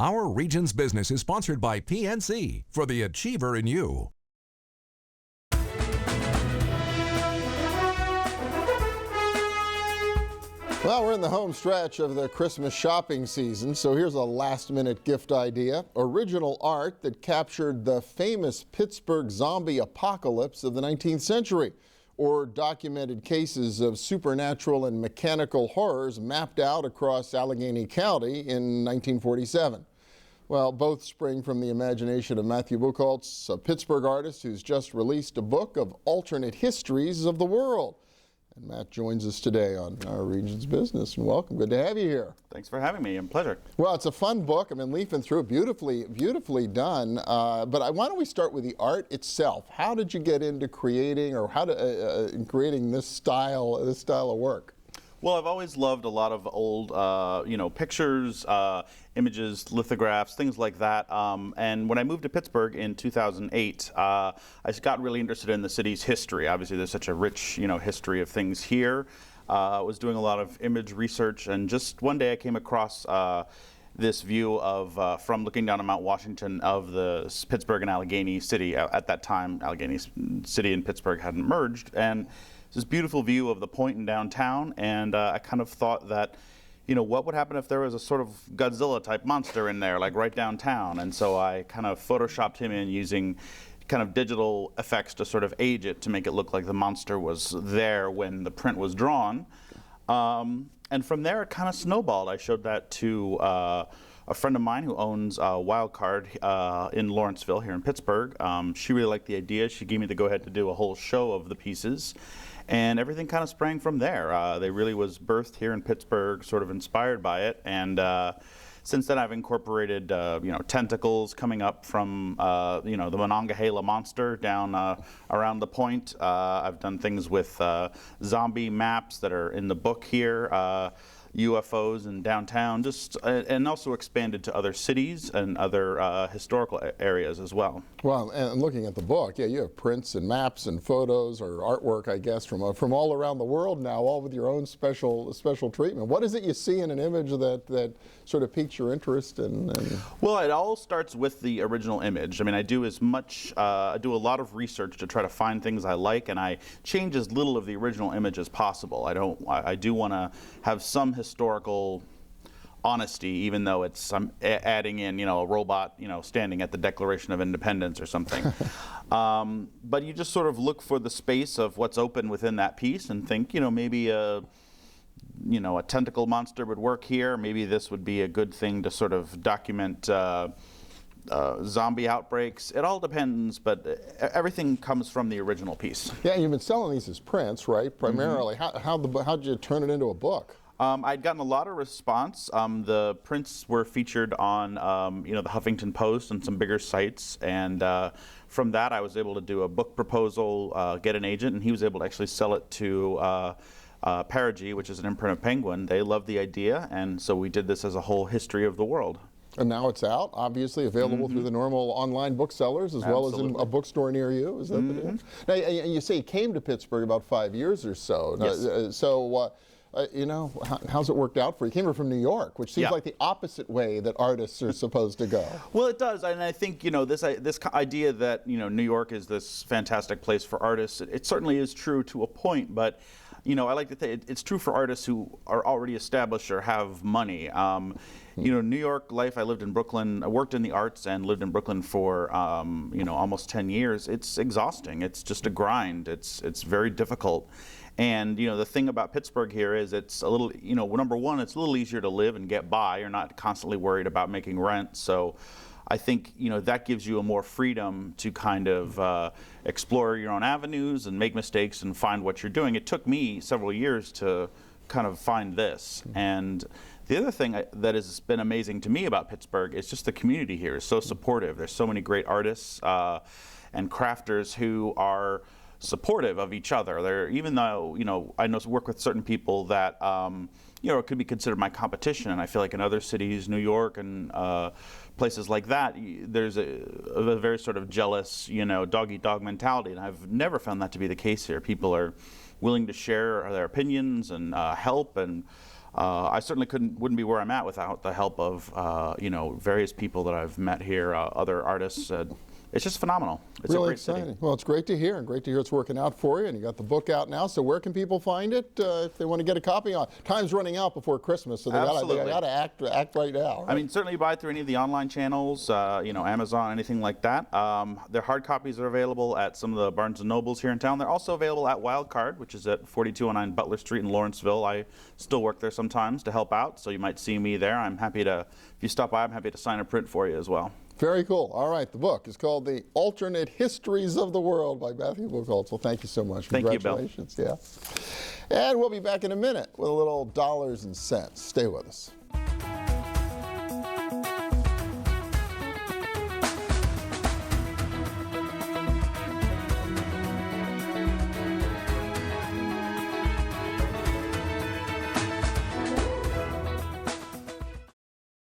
Our Region's Business is sponsored by PNC for the Achiever in You. Well, we're in the home stretch of the Christmas shopping season, so here's a last-minute gift idea. Original art that captured the famous Pittsburgh zombie apocalypse of the 19th century, or documented cases of supernatural and mechanical horrors mapped out across Allegheny County in 1947. Well, both spring from the imagination of Matthew Buchholz, a Pittsburgh artist who's just released a book of alternate histories of the world. And Matt joins us today on Our Region's Business. And welcome. Good to have you here. Thanks for having me. Pleasure. Well, it's a fun book. I've been leafing through it. Beautifully done. But why don't we start with the art itself? How did you get into creating, or in creating this style of work? Well, I've always loved a lot of old, pictures, images, lithographs, things like that. And when I moved to Pittsburgh in 2008, I got really interested in the city's history. Obviously, there's such a rich, history of things here. I was doing a lot of image research, and just one day I came across this view of, from looking down on Mount Washington, of the Pittsburgh and Allegheny City. At that time, Allegheny City and Pittsburgh hadn't merged. And this beautiful view of the point in downtown, and I kind of thought that, what would happen if there was a sort of Godzilla-type monster in there, like right downtown? And so I kind of photoshopped him in using kind of digital effects to sort of age it, to make it look like the monster was there when the print was drawn. And from there, it kind of snowballed. I showed that to a friend of mine who owns Wildcard in Lawrenceville here in Pittsburgh. She really liked the idea. She gave me the go-ahead to do a whole show of the pieces. And everything kind of sprang from there. They really was birthed here in Pittsburgh, sort of inspired by it. And since then, I've incorporated, tentacles coming up from, the Monongahela monster down around the point. I've done things with zombie maps that are in the book here. UFOs in downtown, and also expanded to other cities and other historical areas as well. Well, and looking at the book, yeah, you have prints and maps and photos, or artwork, I guess, from all around the world now, all with your own special treatment. What is it you see in an image that sort of piques your interest? Well, it all starts with the original image. I mean, I do I do a lot of research to try to find things I like, and I change as little of the original image as possible. I do want to have some historical honesty, even though I'm adding in, a robot, standing at the Declaration of Independence or something. But you just sort of look for the space of what's open within that piece and think, maybe a tentacle monster would work here. Maybe this would be a good thing to sort of document zombie outbreaks. It all depends, but everything comes from the original piece. Yeah, you've been selling these as prints, right? Primarily. Mm-hmm. How did you turn it into a book? I'd gotten a lot of response. The prints were featured on, the Huffington Post and some bigger sites, and from that I was able to do a book proposal, get an agent, and he was able to actually sell it to Perigee, which is an imprint of Penguin. They loved the idea, and so we did this as a whole history of the world. And now it's out, obviously available through the normal online booksellers, as well as in a bookstore near you. Is that the deal? Now, you say you came to Pittsburgh about 5 years or so. Yes. How's it worked out for you? You came from New York, which seems like the opposite way that artists are supposed to go. Well, it does, and I think this idea that New York is this fantastic place for artists. It certainly is true to a point, but I like to think it's true for artists who are already established or have money. New York life. I lived in Brooklyn. I worked in the arts and lived in Brooklyn for almost 10 years. It's exhausting. It's just a grind. It's very difficult. And the thing about Pittsburgh here is it's a little, number one, it's a little easier to live and get by. You're not constantly worried about making rent. So I think that gives you a more freedom to kind of explore your own avenues and make mistakes and find what you're doing. It took me several years to kind of find this. And the other thing that has been amazing to me about Pittsburgh is just the community here is so supportive. There's so many great artists and crafters who are supportive of each other. Even though I work with certain people that it could be considered my competition, and I feel like in other cities, New York and places like that, there's a very sort of jealous, dog-eat-dog mentality, and I've never found that to be the case here. People are willing to share their opinions and help, and I certainly wouldn't be where I'm at without the help of various people that I've met here, other artists. It's just phenomenal. It's really a great exciting. city. Well, it's great to hear, and great to hear it's working out for you. And you got the book out now. So where can people find it if they want to get a copy? Time's running out before Christmas, so they got to act right now. Right? I mean, certainly buy through any of the online channels, Amazon, anything like that. Their hard copies are available at some of the Barnes & Nobles here in town. They're also available at Wildcard, which is at 4209 Butler Street in Lawrenceville. I still work there sometimes to help out, so you might see me there. I'm happy to, if you stop by, I'm happy to sign a print for you as well. Very cool. All right, the book is called The Alternate Histories of the World by Matthew Buchholz. Well, thank you so much. Thank you, Bill. Congratulations. Yeah. And we'll be back in a minute with a little dollars and cents. Stay with us.